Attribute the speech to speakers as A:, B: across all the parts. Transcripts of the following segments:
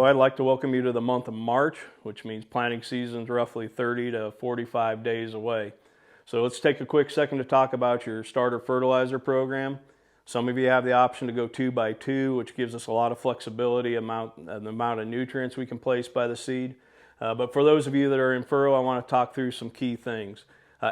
A: So I'd like to welcome you to the month of March, which means planting season is roughly 30 to 45 days away. So let's take a quick second to talk about your starter fertilizer program. Some of you have the option to go 2x2, which gives us a lot of flexibility in the amount of nutrients we can place by the seed. But for those of you that are in furrow, I want to talk through some key things.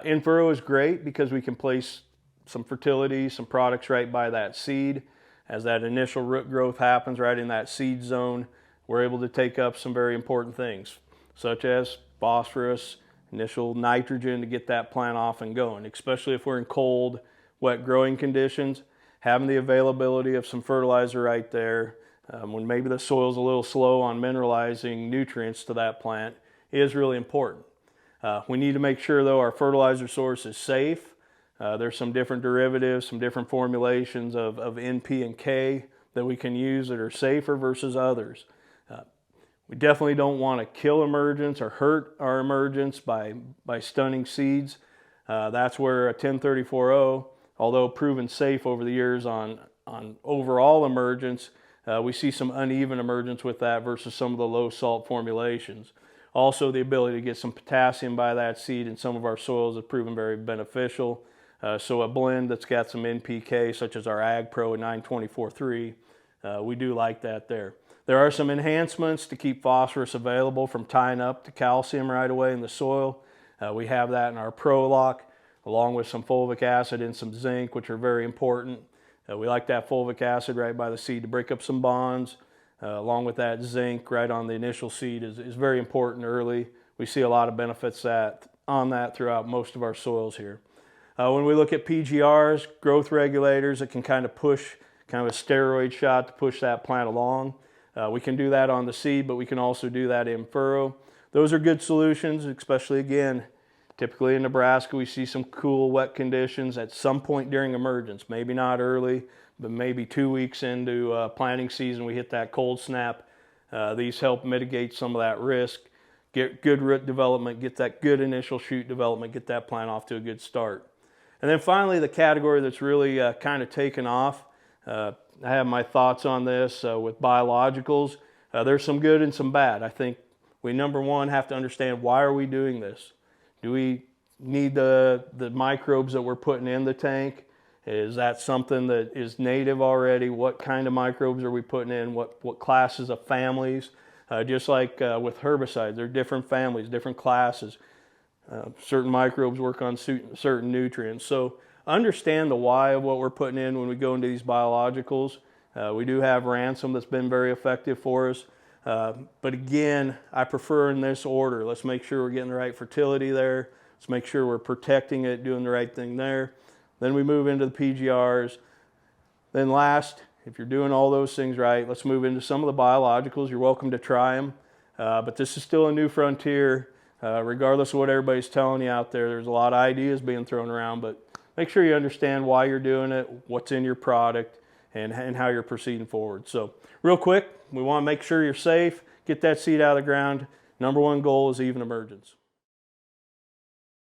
A: In furrow is great because we can place some fertility, some products right by that seed. As that initial root growth happens right in that seed zone, we're able to take up some very important things, such as phosphorus, initial nitrogen to get that plant off and going, especially if we're in cold, wet growing conditions. Having the availability of some fertilizer right there, when maybe the soil's a little slow on mineralizing nutrients to that plant, is really important. We need to make sure, though, our fertilizer source is safe. There's some different derivatives, some different formulations of NP and K that we can use that are safer versus others. We definitely don't want to kill emergence or hurt our emergence by stunning seeds. That's where a 1034-0, although proven safe over the years on overall emergence, we see some uneven emergence with that versus some of the low salt formulations. Also, the ability to get some potassium by that seed in some of our soils has proven very beneficial. So a blend that's got some NPK, such as our Ag Pro 924-3, we do like that there. There are some enhancements to keep phosphorus available from tying up to calcium right away in the soil. We have that in our Pro Lock, along with some fulvic acid and some zinc, which are very important. We like that fulvic acid right by the seed to break up some bonds, along with that zinc right on the initial seed is very important early. We see a lot of benefits on that throughout most of our soils here. When we look at PGRs, growth regulators, it can kind of push, kind of a steroid shot to push that plant along. We can do that on the seed, but we can also do that in furrow. Those are good solutions, especially again, typically in Nebraska, we see some cool, wet conditions at some point during emergence. Maybe not early, but maybe 2 weeks into planting season, we hit that cold snap. These help mitigate some of that risk, get good root development, get that good initial shoot development, get that plant off to a good start. And then finally, the category that's really kind of taken off. I have my thoughts on this with biologicals. There's some good and some bad. I think we, number one, have to understand, why are we doing this? Do we need the microbes that we're putting in the tank? Is that something that is native already? What kind of microbes are we putting in? What classes of families? Just like with herbicides, there are different families, different classes. Certain microbes work on certain nutrients. So understand the why of what we're putting in when we go into these biologicals. We do have ransom that's been very effective for us. But again, I prefer in this order. Let's make sure we're getting the right fertility there. Let's make sure we're protecting it, doing the right thing there. Then we move into the PGRs. Then last, if you're doing all those things right, let's move into some of the biologicals. You're welcome to try them. But this is still a new frontier. Regardless of what everybody's telling you out there, there's a lot of ideas being thrown around, but make sure you understand why you're doing it, what's in your product, and how you're proceeding forward. So real quick, we want to make sure you're safe, get that seed out of the ground. Number one goal is even emergence.